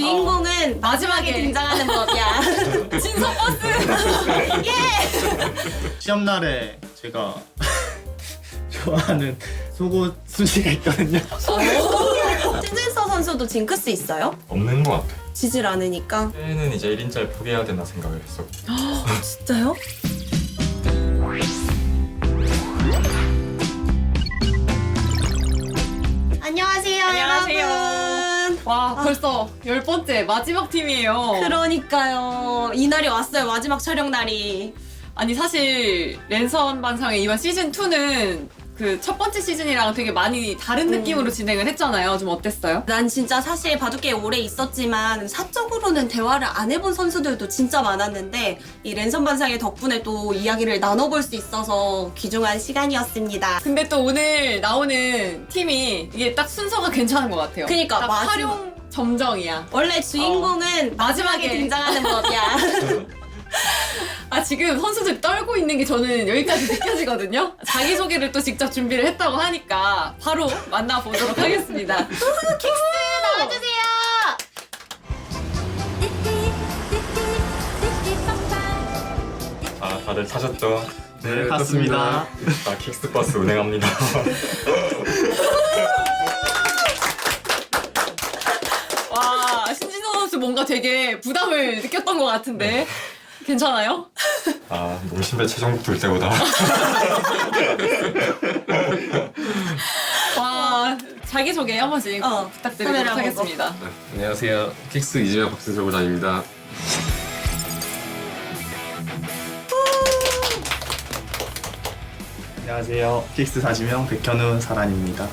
주인공은 마지막에 등장하는 법이야. 진성 버스. 시험날에 제가 좋아하는 속옷 순위가 있거든요. 신진서 선수도 징크스 있어요? 없는 것 같아. 지질 않으니까. 때는 이제 1인자를 포기해야 된다 생각을 했어. 진짜요? 안녕하세요, 안녕하세요. 여러분. 와 벌써 10번째 마지막 팀이에요. 그러니까요. 이날이 왔어요. 마지막 촬영 날이. 아니 사실 랜선 반상의 이번 시즌 2는 그 첫 번째 시즌이랑 되게 많이 다른 느낌으로 진행을 했잖아요. 좀 어땠어요? 난 진짜 사실 바둑계에 오래 있었지만 사적으로는 대화를 안 해본 선수들도 진짜 많았는데 이 랜선 반상의 덕분에 또 이야기를 나눠볼 수 있어서 귀중한 시간이었습니다. 근데 또 오늘 나오는 팀이 이게 딱 순서가 괜찮은 것 같아요. 그니까, 딱 마지막. 활용 점정이야. 원래 주인공은 마지막에 마지막에. 등장하는 법이야. 아 지금 선수들 떨고 있는 게 저는 여기까지 느껴지거든요. 자기소개를 또 직접 준비를 했다고 하니까 바로 만나보도록 하겠습니다. 나와주세요. 아, 다들 타셨죠? 네, 탔습니다. 나 킥스버스 운행합니다. 와 신진호 선수 뭔가 되게 부담을 느꼈던 것 같은데 괜찮아요? 아, 농심배 최종 둘 때보다. 와 자기소개 한 번씩 부탁드리도록 카메라 하겠습니다. 안녕하세요. 킥스 이재명 박진서부장입니다. 안녕하세요. 킥스 사지명 백현우 사란입니다.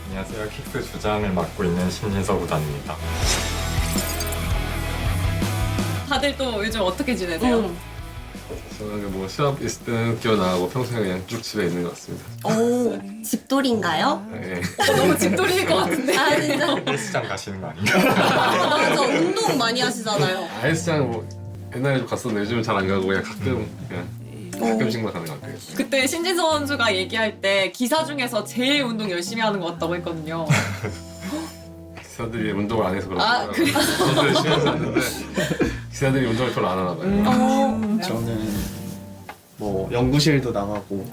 안녕하세요. 킥스 주장을 맡고 있는 신진서 구단입니다. 다들 또 요즘 어떻게 지내세요? 저는 뭐 시합 있을 때는 학교 나가고 평소에 그냥 쭉 집에 있는 것 같습니다. 오, 집돌인가요? 네. 너무 집돌이일 것 같은데. 아 진짜. 헬스장 가시는 거 아닌가? 맞아, 운동 많이 하시잖아요. 헬스장 뭐 옛날에 좀 갔었는데 요즘은 잘 안 가고 그냥 가끔씩만 가는 것 같아요. 그때 신진서 선수가 얘기할 때 기사 중에서 제일 운동 열심히 하는 것 같다고 했거든요. 기사들이 운동을 안 해서 그런가 아, 봐요. 그래요? 저도 열심히 해서 하는데 기사들이 운동을 별로 안 하나 봐요. 저는 뭐 연구실도 나가고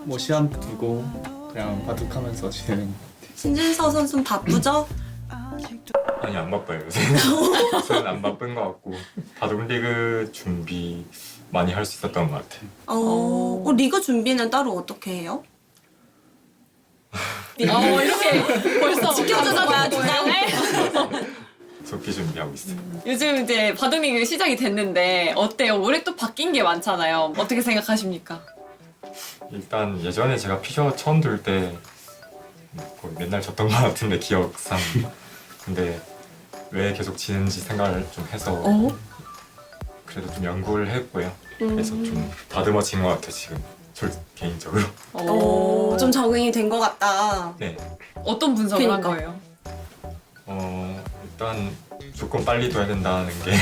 뭐 시험 뛰고 그냥 바둑하면서 지내는 신진서 선수는 바쁘죠? 아니, 안 바빠요, 요새. 요새는 안 바쁜 것 같고. 바둑리그 준비 많이 할 수 있었던 것 같아. 리그 준비는 따로 어떻게 해요? 이렇게 벌써 지켜주는 거야, 주장을? 속기 준비하고 있어요. 요즘 이제 바둑리그 시작이 됐는데 어때요? 올해 또 바뀐 게 많잖아요. 어떻게 생각하십니까? 일단 예전에 제가 피겨 처음 둘 때 거의 맨날 졌던 것 같은데 기억상. 근데 왜 계속 지는지 생각을 좀 해서 그래도 좀 연구를 했고요. 그래서 좀 다듬어진 것 같아 지금 개인적으로. 좀 적응이 된 것 같다. 네. 어떤 분석을 한 그러니까. 거예요? 일단 조금 빨리 둬야 된다는 게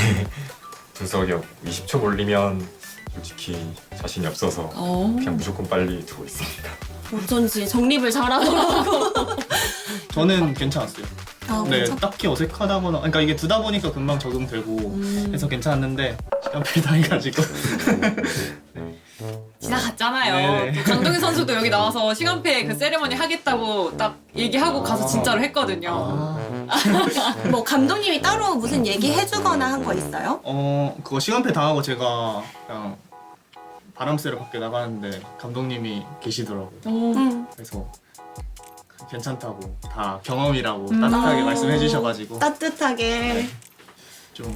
분석이었고 20초 몰리면 솔직히 자신이 없어서 그냥 무조건 빨리 두고 있습니다. 어쩐지 정립을 잘하더라고. 저는 괜찮았어요. 네, 괜찮- 딱히 어색하다거나 그러니까 이게 두다 보니까 금방 적응되고 해서 괜찮았는데 시간표를 다 해가지고 지나갔잖아요. 네네. 또 강동희 선수도 여기 나와서 시간패 그 세레머니 하겠다고 딱 얘기하고 가서 진짜로 했거든요. 뭐 감독님이 따로 무슨 얘기해주거나 한 거 있어요? 그거 시간표 당하고 제가 그냥 바람 쐬러 밖에 나가는데 감독님이 계시더라고요. 그래서 괜찮다고 다 경험이라고 따뜻하게 말씀해 주셔가지고 따뜻하게. 좀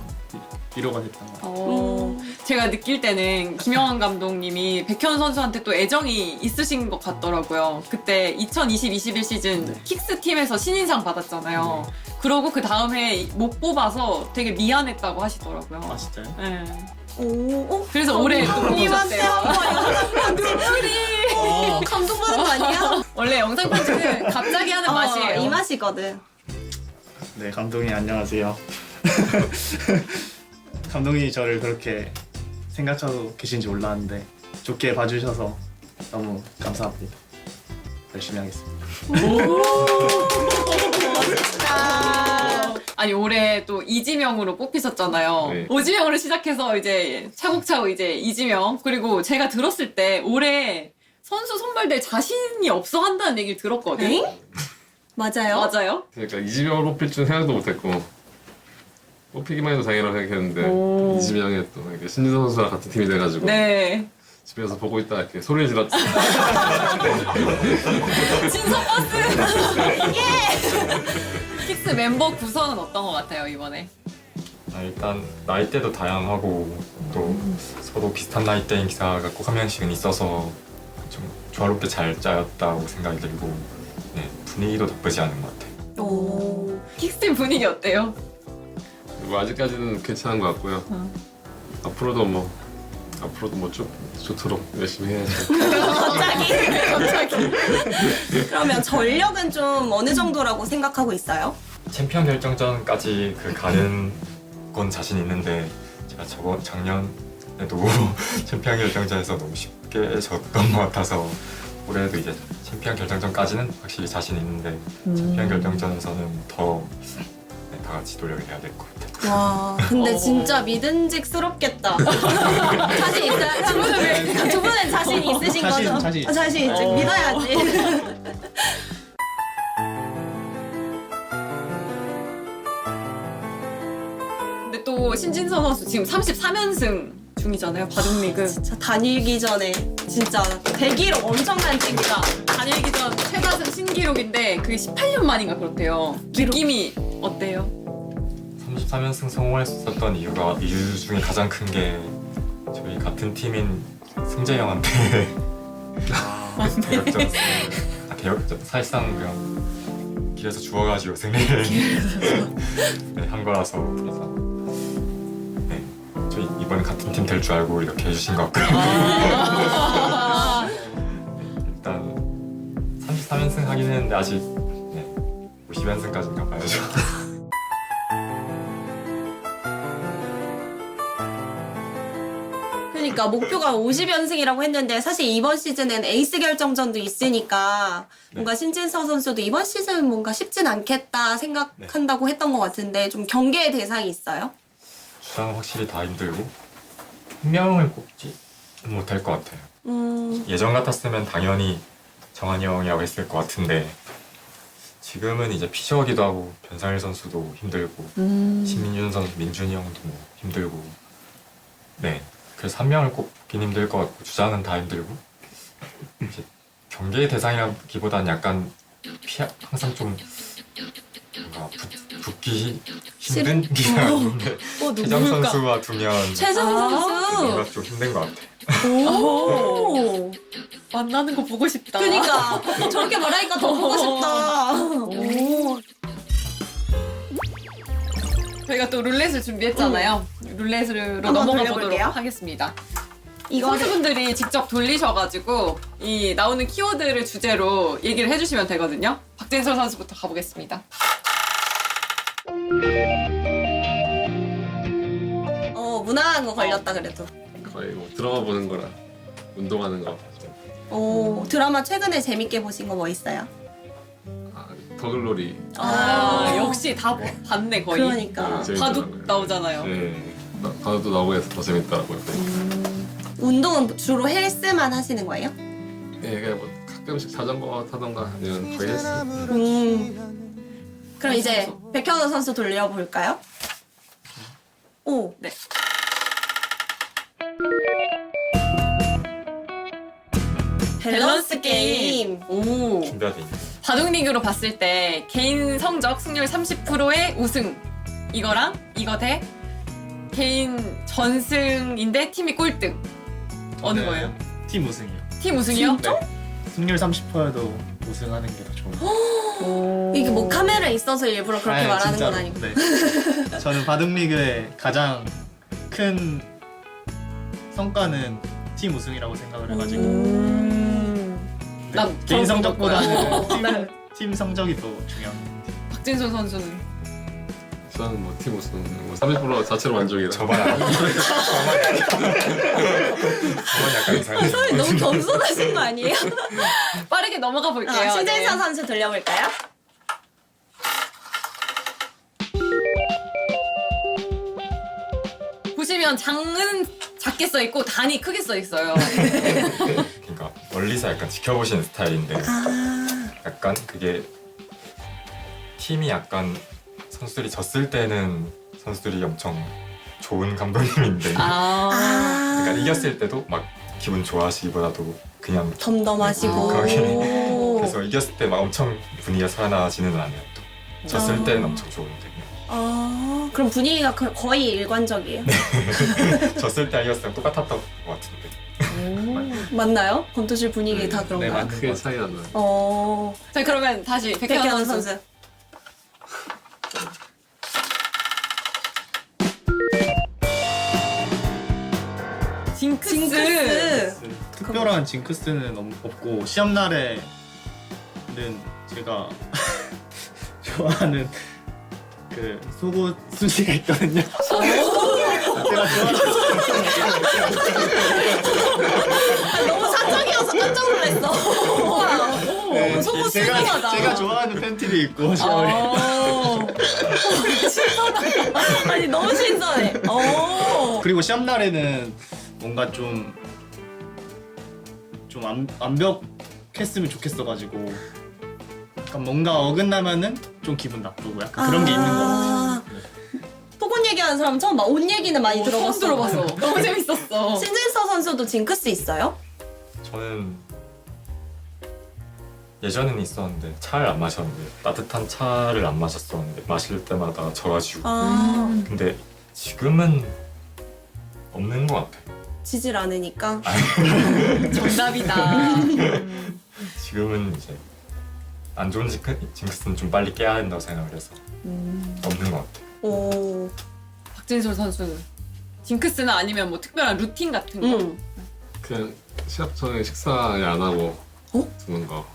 위로가 됐던 것 같아요. 제가 느낄 때는 김영환 감독님이 백현 선수한테 또 애정이 있으신 것 같더라고요. 그때 2020-21 시즌 킥스 팀에서 신인상 받았잖아요. 그러고 그 다음에 못 뽑아서 되게 미안했다고 하시더라고요. 아 진짜요? 네. 그래서 올해 또 감독님한테 뽑으셨대요. 한번 눈물이 감동받은 거 아니야? 원래 영상 편집은 갑자기 하는 맛이에요. 이 맛이거든. 네, 감독님 안녕하세요. 감독님이 저를 그렇게 생각하고 계신지 몰랐는데 좋게 봐주셔서 너무 감사합니다. 열심히 하겠습니다. 아니 올해 또 이지명으로 뽑히셨잖아요. 네. 오지명으로 시작해서 이제 차곡차곡 이제 이지명, 그리고 제가 들었을 때 올해 선수 선발될 자신이 없어 한다는 얘기를 들었거든요. 엥? 맞아요? 맞아요? 그러니까 이지명을 뽑힐 줄 생각도 못했고 뽑히기만 해도 다행이라고 생각했는데 오. 이지명에 또 이렇게 신진서 선수랑 같은 팀이 돼가지고 네. 집에서 보고 있다 이렇게 소리를 질렀어요. 진성 버스! 킥스 멤버 구성은 어떤 것 같아요, 이번에? 일단 나이대도 다양하고 또 서로 비슷한 나이대인 기사가 꼭 한 명씩은 있어서 좀 조화롭게 잘 짜였다고 생각이 들고 네, 분위기도 나쁘지 않은 것 같아요. 오. 킥스 분위기 어때요? 뭐 아직까지는 괜찮은 것 같고요. 앞으로도 뭐 쭉 좋도록 열심히 해야죠. 갑자기? 그러면 전력은 좀 어느 정도라고 생각하고 있어요? 챔피언 결정전까지 가는 건 자신 있는데 제가 작년에도 챔피언 결정전에서 너무 쉽게 졌던 것 같아서 올해도 이제 챔피언 결정전까지는 확실히 자신 있는데 챔피언 결정전에서는 더 다 같이 노력을 해야 될 것 같아요. 와, 근데 진짜 믿음직스럽겠다. 자신 있어요? 두 분은 자신 있으신 자신, 거죠? 자신 있죠. 자신 있지. 어. 믿어야지. 근데 또 신진서 선수 지금 33연승 중이잖아요, 바둑리그. 진짜 다니기 전에 진짜 대기록 엄청난 친구가. 다니기 전 최다승 신기록인데 그게 18년 만인가 그렇대요. 느낌이 어때요? 33연승 성공할 수 있었던 이유 중에 가장 큰 게 저희 같은 팀인 승재 형한테 개혁전 사실상 그냥 길에서 주워가지고 승리를 네, 한 거라서 그래서 네, 저희 이번에 같은 팀 될 줄 알고 이렇게 해주신 것 같고요. 일단 33연승 하긴 했는데 아직 네, 50연승까지는 가봐야죠. 그러니까 목표가 50연승이라고 했는데 사실 이번 시즌엔 에이스 결정전도 있으니까 뭔가 신진서 선수도 이번 시즌 뭔가 쉽진 않겠다 생각한다고 했던 것 같은데 좀 경계의 대상이 있어요? 주장은 확실히 다 힘들고 한 명을 꼽지 못할 것 같아요. 예전 같았으면 당연히 정한이 형이라고 했을 것 같은데 지금은 이제 피셔기도 하고 변상일 선수도 힘들고 신민준 선수, 민준이 형도 뭐 힘들고 네 그래서 한 명을 꼽긴 힘들 것 같고 주장은 다 힘들고 이제 경계의 대상이라기보다는 약간 항상 좀 뭔가 붙기 힘든 기가 있는데 최정 누굴까? 선수와 두면 최정 선수! 뭔가 좀 힘든 것 같아요. 오! 만나는 거 보고 싶다. 그니까 저렇게 말하니까 더 보고 싶다. 오. 저희가 또 룰렛을 준비했잖아요. 룰렛으로 한번 넘어가 돌려볼게요. 보도록 하겠습니다. 이거를 선수분들이 직접 돌리셔가지고 이 나오는 키워드를 주제로 얘기를 해주시면 되거든요. 박진솔 선수부터 가보겠습니다. 무난한 거 걸렸다 그래도. 거의 뭐 드라마 보는 거랑 운동하는 거. 오, 드라마 최근에 재밌게 보신 거 뭐 있어요? 더글로리. 역시 다 봤네 거의. 그러니까. 바둑 나오잖아요. 네. 바둑도 나오고 해서 더 재밌더라고요. 운동은 주로 헬스만 하시는 거예요? 네, 그냥 뭐 가끔씩 자전거 타던가 아니면 거의 헬스. 그럼 이제 백현우 선수 돌려볼까요? 오, 네. 밸런스 게임. 오. 준비가 돼 있는 바둑 리그로 봤을 때 개인 성적 승률 30%의 우승 이거랑 이거 대 개인 전승인데 팀이 꼴등 어느 거예요? 팀 우승이요. 팀 우승이요? 진짜? 승률 30%여도 우승하는 게 더 좋은. 이게 뭐 카메라에 있어서 일부러 그렇게 아니, 말하는 건 진짜로. 아니고. 네. 저는 바둑리그의 가장 큰 성과는 팀 우승이라고 생각을 해가지고 네. 난 개인 저런 성적보다는 거. 네. 팀 성적이 더 중요한. 박진솔 선수는 일단 뭐 팀 우승 30% 자체로 만족이라. 저만 약간 이상해. 서울 너무 겸손하신 거 아니에요? 빠르게 넘어가 볼게요. 신진서 네. 선수 돌려볼까요? 보시면 장은 작게 써 있고 단이 크게 써 있어요. 그러니까 멀리서 약간 지켜보시는 스타일인데 약간 그게 팀이 약간 선수들이 졌을 때는 선수들이 엄청 좋은 감독님인데 아. 그러니까 이겼을 때도 막 기분 좋아하시기보다도 그냥 덤덤하시고. 그래서 이겼을 때 막 엄청 분위기가 살아나지는 않아요. 또 졌을 때는 엄청 좋은데 그럼 분위기가 거의 일관적이에요. 졌을 때 이겼을 때 똑같았던 것 같은데 맞나요? 검토실 분위기 다 네, 그런가요? 맞는 크게 것 차이 안 나요. 자, 그러면 다시 백현 백현 선수. 선수. 징크스. 징크스. 특별한 징크스는 없고 시합 날에는 제가 좋아하는 그 속옷 순위가 있거든요. 제가 좋아하는 너무 사적이어서 깜짝 놀랐어. 우와. 네, 속옷 순수하다. 제가 좋아하는 팬티를 입고 시합을 신선하다. 아니 너무 신선해. 그리고 시합 날에는 뭔가 좀 완벽했으면 좋겠어가지고 약간 뭔가 어긋나면은 좀 기분 나쁘고 약간 그런 게 있는 것 같아요. 속옷 얘기하는 사람 처음 봐. 옷 얘기는 많이 들어봤어. 처음 들어봤어. 너무 재밌었어. 신진서 선수도 징크스 있어요? 저는 예전에는 있었는데 차를 안 마셨는데 따뜻한 차를 안 마셨었는데 마실 때마다 져가지고 근데 지금은 없는 것 같아요. 지질 않으니까. 정답이다. 지금은 이제 안 좋은 징크스는 좀 빨리 깨야 된다고 생각을 해서 없는 것 같아요. 오. 박진솔 선수. 징크스는 아니면 뭐 특별한 루틴 같은 거? 그냥 시합 전에 식사 아예 안 하고 두는 거.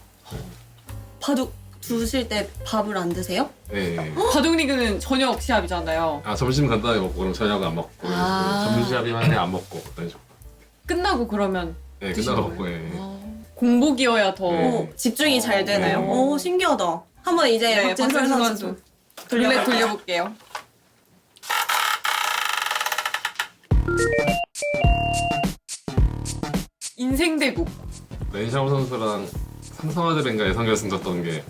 바둑 두실 때 밥을 안 드세요? 예. 바둑리그는 저녁 시합이잖아요. 아 점심 간단하게 먹고 그럼 저녁은 안 먹고 점심 시합이면 안 먹고 그런 식으로. 끝나고 그러면 예, 드시는 끝나고 거예요? 먹고 예. 공복이어야 더. 네. 집중이 잘 되나요? 네. 오, 신기하다. 한번 이제 네, 박진솔 박진솔 선수 선수. 돌려볼까요? 돌려볼게요. 인생 대국. 렌샤오 선수랑 삼성화재ben가 예선결승 졌던 게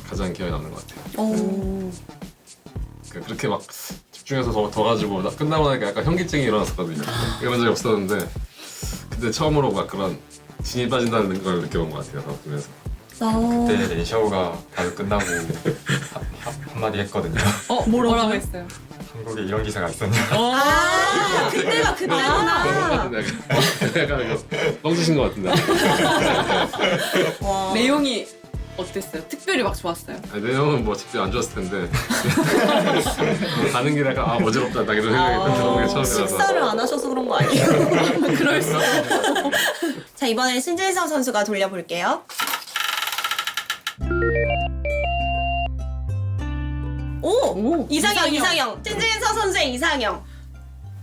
가장 기억에 남는 것 같아요. 오. 그렇게 막 집중해서 더 가지고 끝나고 나니까 약간 현기증이 일어났었거든요. 이런 적이 없었는데 그때 처음으로 막 그런 진이 빠진다는 걸 느껴본 것 같아요. 보면서. 그때 렌샤오가 바로 끝나고 한마디 했거든요. 뭐라고 했어요? 한국에 이런 기사가 있었냐. 아, 그때가 그때구나. 약간 이거 뻥치신 것 같은데. 와. 내용이 어땠어요? 특별히 막 좋았어요? 아니, 내용은 뭐 직접 안 좋았을 텐데 가는 길에 약간 아 어지럽다 딱 이런 생각이 들어본 게 처음이라서. 식사를 안 하셔서 그런 거 아니에요? 그럴 수. 자, 이번엔 신진서 선수가 돌려볼게요. 오! 이상형. 신진서 선수의 이상형.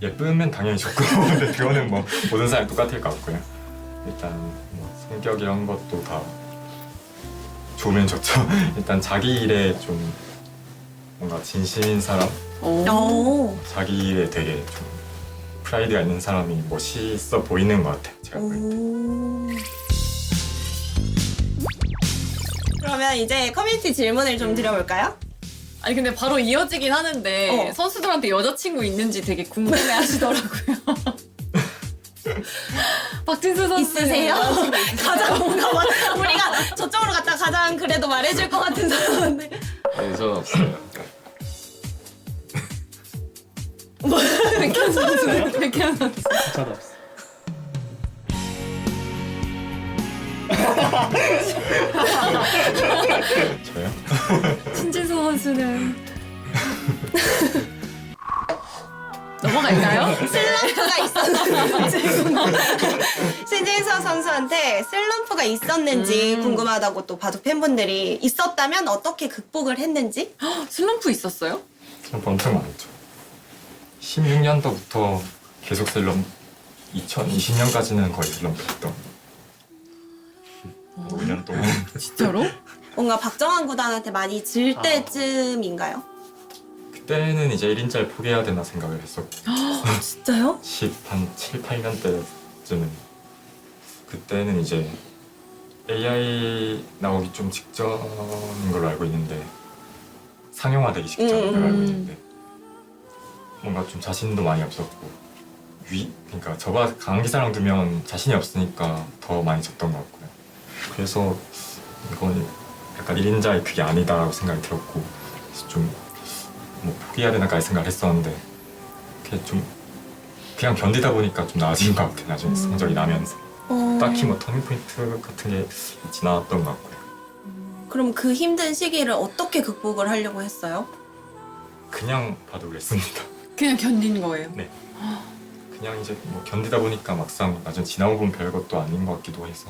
예쁘면 당연히 좋고 근데 그거는 뭐 모든 사람이 똑같을 것 같고요. 일단 뭐 성격 이런 것도 다 좋으면 좋죠. 일단 자기 일에 좀 뭔가 진심인 사람, 오. 자기 일에 되게 좀 프라이드가 있는 사람이 멋있어 보이는 것 같아요. 제가 볼 때. 오. 그러면 이제 커뮤니티 질문을 좀 드려볼까요? 아니 근데 바로 이어지긴 하는데 어. 선수들한테 여자친구 있는지 되게 궁금해 하시더라고요. 박진수 선수 있으세요? 가장 뭔가 우리가 저쪽으로 갔다 가장 그래도 말해줄 것 같은 사람인데. 아니 저는 없어요. 백현 선수. 백현 선수. 저도 없어. 저요? 신진수 선수는 넘어갈까요? 슬럼프가 있었는지 신진서 선수한테 슬럼프가 있었는지 궁금하다고 또 바둑 팬분들이 있었다면 어떻게 극복을 했는지. 슬럼프 있었어요? 슬럼프 엄청 많았죠. 16년도부터 계속 슬럼프, 2020년까지는 거의 슬럼프였던 5년 동안. 진짜로? 뭔가 박정환 구단한테 많이 질 때쯤인가요? 그때는 이제 1인자를 포기해야 되나 생각을 했었고 진짜요? 한 7, 8년 때쯤은 그때는 이제 AI 나오기 좀 직전인 걸로 알고 있는데 상용화되기 직전인 걸로 알고 있는데 뭔가 좀 자신도 많이 없었고 그러니까 저가 강한 기사랑 두면 자신이 없으니까 더 많이 졌던 것 같고요. 그래서 이건 약간 1인자의 그게 아니다라고 생각이 들었고 그래서 좀 뭐 포기해야 되나까지 생각을 했었는데 그게 좀 그냥 견디다 보니까 좀 나아진 것 같아요. 나중에 성적이 나면서 딱히 뭐 터닝 포인트 같은 게 있진 않았던 것 같고요. 그럼 그 힘든 시기를 어떻게 극복을 하려고 했어요? 그냥 바둑을 했습니다. 그냥 견딘 거예요. 네. 그냥 이제 뭐 견디다 보니까 막상 나중에 지나고 보면 별것도 아닌 것 같기도 해서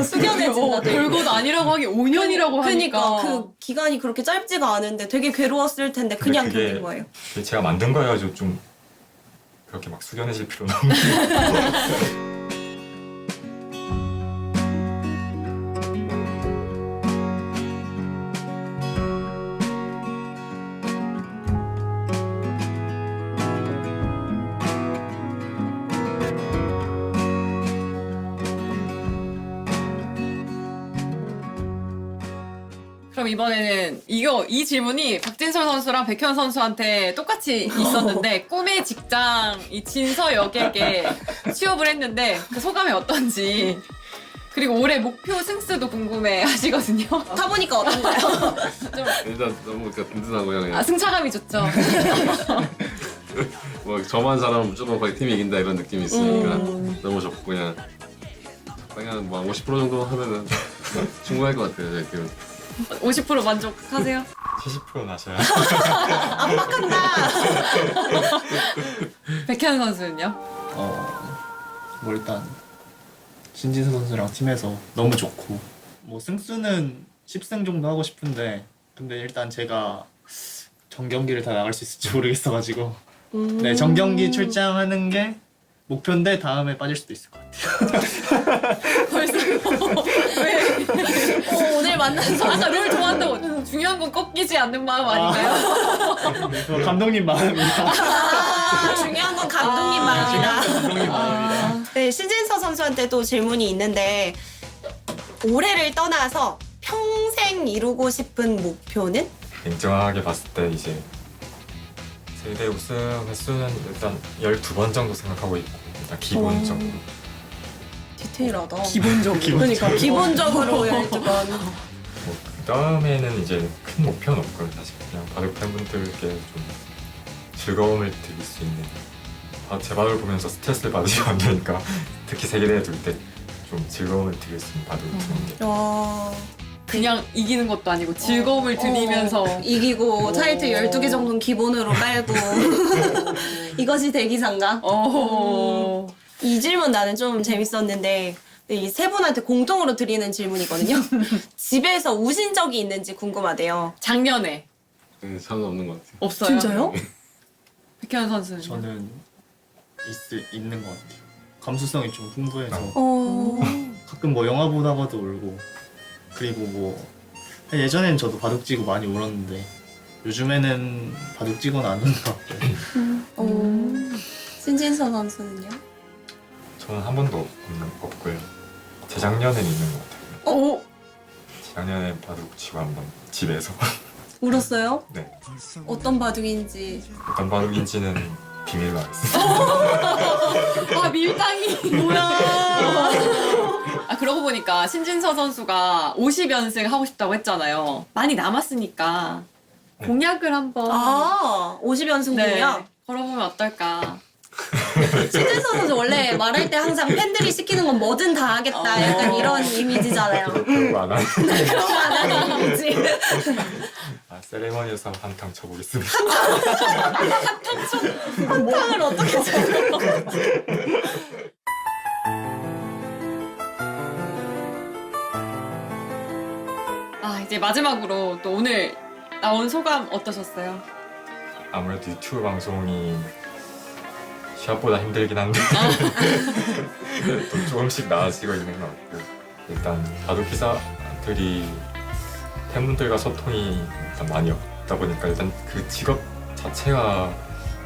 숙연해진다. 되게. 별것도 아니라고 하기 5년이라고 하니까. 그러니까 그 기간이 그렇게 짧지가 않은데 되게 괴로웠을 텐데 그냥 근데 그게 견딘 거예요. 그게 제가 만든 거여가지고 좀 그렇게 막 숙연해질 필요는 없는 것 같아요. 그럼 이번에는 이 질문이 박진설 선수랑 백현 선수한테 똑같이 있었는데 꿈의 직장 이 진서 역에게 취업을 했는데 그 소감이 어떤지 그리고 올해 목표 승수도 궁금해 하시거든요. 타보니까 어떤가요? 일단 너무 든든하고요. 그냥 아, 승차감이 좋죠. 뭐 저만 잘하면 무조건 거의 팀이 이긴다 이런 느낌이 있으니까 너무 좋고 그냥 뭐 50% 정도 하면은 충분할 것 같아요. 저희 팀은. 50% 만족하세요? 70%는 하셔야 백현 선수는요? 뭐 일단 신진수 선수랑 팀에서 너무 좋고 뭐 승수는 10승 정도 하고 싶은데 근데 일단 제가 정경기를 다 나갈 수 있을지 모르겠어가지고 네 정경기 출장하는 게 목표인데 다음에 빠질 수도 있을 것 같아요. 벌써 왜? 오늘 만나서 아까 룰 좋아한다고 중요한 건 꺾이지 않는 마음 아닌가요? 저 감독님 마음이다. 중요한 건 감독님 마음이다. 감독님 마음이다. 네, 신진서 선수한테 또 질문이 있는데 올해를 떠나서 평생 이루고 싶은 목표는? 냉정하게 봤을 때 이제 세대 우승 횟수는 일단 12번 정도 생각하고 있고 일단 기본적으로 디테일하다. 기본적으로. 그러니까 기본적으로 12번. 뭐 그다음에는 이제 큰 목표는 없고요. 사실 그냥 바둑 팬분들께 좀 즐거움을 드릴 수 있는 제 바둑을 보면서 스트레스를 받으시면 안 되니까 특히 세계대회 둘 때 좀 즐거움을 드릴 수 있는 바둑을 두는 게 와. 그냥 이기는 것도 아니고 즐거움을 드리면서 이기고 타이틀 12개 정도는 기본으로 깔고 이것이 대기상가? 이 질문 나는 좀 재밌었는데 이 세 분한테 공통으로 드리는 질문이거든요. 집에서 우신 적이 있는지 궁금하대요. 작년에 네, 저는 없는 것 같아요. 없어요. 진짜요? 백현 선수는 저는 있는 것 같아요. 감수성이 좀 풍부해서 가끔 뭐 영화 보다가도 울고 그리고 뭐 예전엔 저도 바둑지고 많이 울었는데 요즘에는 바둑지고는 안 우는 것 같고요. 신진서 선수는요? 저는 한 번도 없고요. 재작년에는 있는 것 같아요. 재작년에 바둑 치고 한 번 집에서 울었어요? 네. 어떤 바둑인지. 어떤 바둑인지는 비밀로 하겠습니다. 아 밀당이 뭐야? 아 그러고 보니까 신진서 선수가 50연승 하고 싶다고 했잖아요. 많이 남았으니까 공약을 한번 50연승 네, 공약? 걸어보면 어떨까? 신진서 선수 원래 말할 때 항상 팬들이 시키는 건 뭐든 다 하겠다. 약간 이런 이미지잖아요. 그런 거 안 하는 그런 거 안 하는 이미지. 세레머니에서 한탕 쳐보겠습니다. 한탕을 어떻게 쳐요? 아 이제 마지막으로 또 오늘 나온 소감 어떠셨어요? 아무래도 유튜브 방송이 시합보다 힘들긴 한데 또 조금씩 나아지고 있는 것 같고 일단 바둑 기사들이 팬분들과 소통이 일단 많이 없다 보니까 일단 그 직업 자체가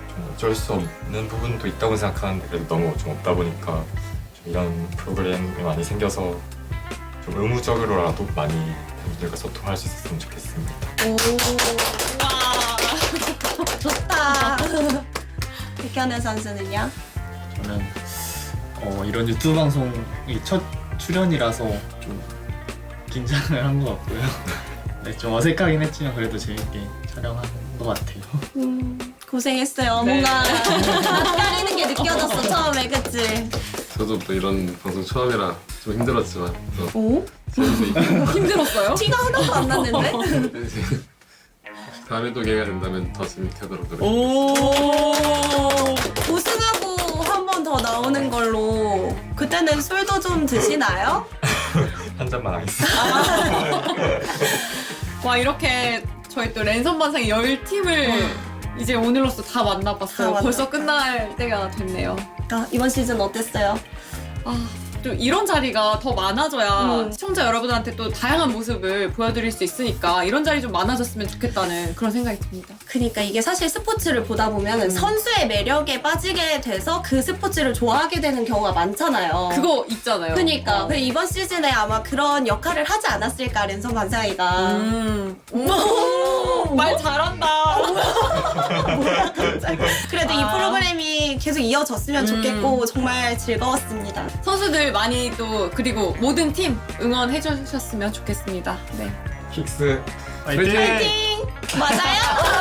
좀 어쩔 수 없는 부분도 있다고 생각하는데 그래도 너무 좀 없다 보니까 좀 이런 프로그램이 많이 생겨서 좀 의무적으로라도 많이 팬분들과 소통할 수 있었으면 좋겠습니다. 오, 와. 좋다. 백현우 선수는요? 저는 이런 유튜브 방송이 첫 출연이라서 좀 긴장을 한 것 같고요. 네, 좀 어색하긴 했지만 그래도 재밌게 촬영한 것 같아요. 고생했어요. 네. 뭔가 낯가리는 게 느껴졌어 처음에, 그치? 저도 또 이런 방송 처음이라 좀 힘들었지만 또 오? 재밌게 힘들었어요? 티가 하나도 안 났는데? 다음에 또 기회가 된다면 더 재밌게 하도록 노력하겠습니다. 오. 우승하고 한 번 더 나오는 걸로 그때는 술도 좀 드시나요? 한 잔만 하겠습니다. 와, 이렇게 저희 또 랜선 반상의 10팀을 이제 오늘로써 다 만나봤어요. 다 벌써 만났다. 끝날 때가 됐네요. 이번 시즌 어땠어요? 좀 이런 자리가 더 많아져야 음. 시청자 여러분한테 또 다양한 모습을 보여드릴 수 있으니까 이런 자리 좀 많아졌으면 좋겠다는 그런 생각이 듭니다. 그러니까 이게 사실 스포츠를 보다 보면 선수의 매력에 빠지게 돼서 그 스포츠를 좋아하게 되는 경우가 많잖아요. 그거 있잖아요. 그러니까 그래서 이번 시즌에 아마 그런 역할을 하지 않았을까 랜선 반사이가. 말 잘한다. 그래도 이 프로그램이 계속 이어졌으면 좋겠고 정말 즐거웠습니다. 선수들 많이 또 그리고 모든 팀 응원해 주셨으면 좋겠습니다. 네. 픽스 화이팅! 맞아요?